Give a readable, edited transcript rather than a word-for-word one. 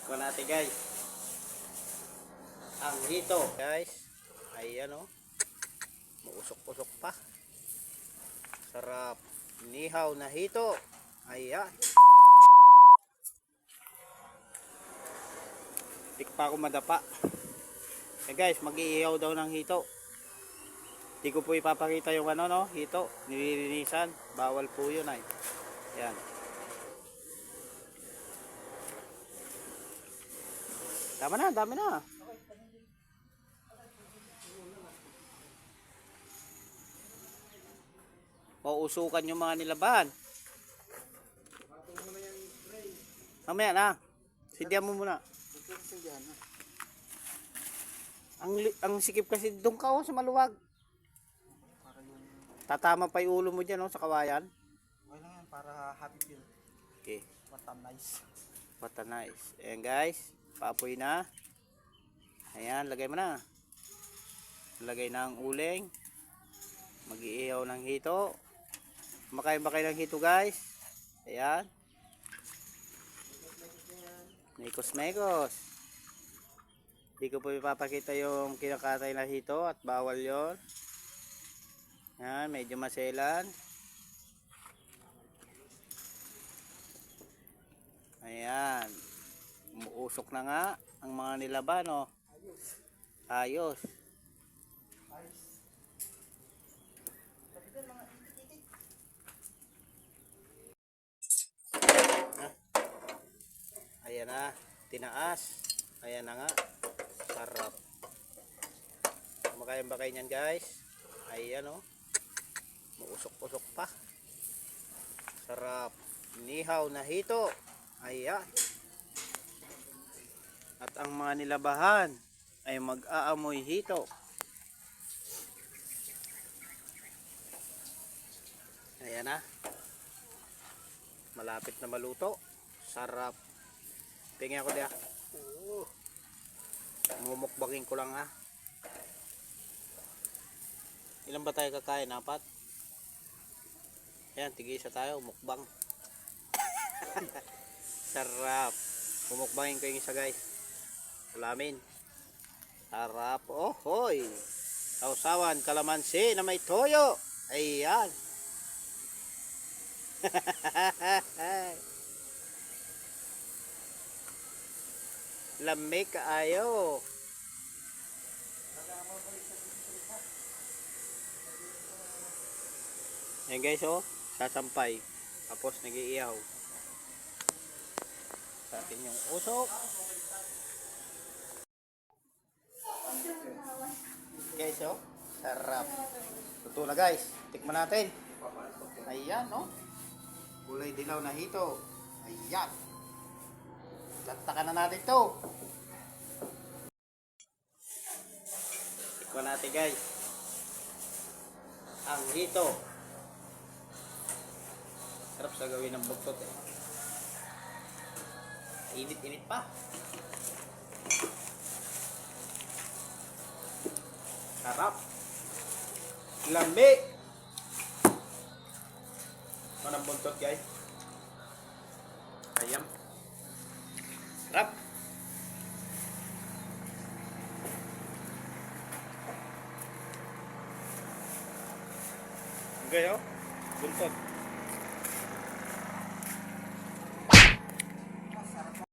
Tikman natin guys. Ang hito guys. Ayan o. Mausok-usok pa. Sarap. Nihaw na hito. Ayan. Tikpa ko madapa. Eh guys, mag-iihaw daw ng hito. Hindi ko po ipapakita yung hito. Nililinisan. Bawal po yun ay. Ayan. Tama na, dami na. Mauusukan yung mga nilabahan. Mamaya na. Sindihan mo muna. Ang sikip kasi doon ka sa maluwag. Tatama pa yung ulo mo dyan sa kawayan. Okay lang yan para happy feel. Okay. What a nice. What a nice. Ayan guys. Paapoy na. Ayan, lagay mo na. Lagay na ang uling. Mag-iihaw ng hito. Makain ba kayo ng hito guys? Ayan. Mekos-mekos. Hindi ko po ipapakita yung kinakatay na hito at bawal yon. Ayan, medyo maselan. Ayan. Umuusok na nga ang mga nilaban Ayos. Ayan na, tinaas. Ayan na nga. Sarap. Kumakain ba kayo niyan guys? Ayan Muusok-usok pa. Sarap. Nihaw na hito. Ayan. At ang mga nilabahan ay mag-aamoy hito. Ayan na. Malapit na maluto. Sarap. Tingnan ko diya. Mumukbangin ko lang Ilan ba tayo kakain? 4? Ayan, tig-isa tayo. Mukbang. Sarap. Mumukbangin ko yung isa guys. Salamin. Sarap. Oh, hoy. Sausawan, kalamansi na may toyo. Ayan. Lamig kaayo. Ayan guys sasampay. Tapos nag-iihaw. Sa atin yung usok. Guys sarap. Luto na guys. Tikman natin. Ayan kulay dilaw na hito. Ayan. Lantakan na natin to. Tikman natin guys. Ang hito. Sarap sa gawin ng bugtot Init-init pa. Sarap. Lambi. Manang buntot guys. Ayam. Sarap. Okay buntot.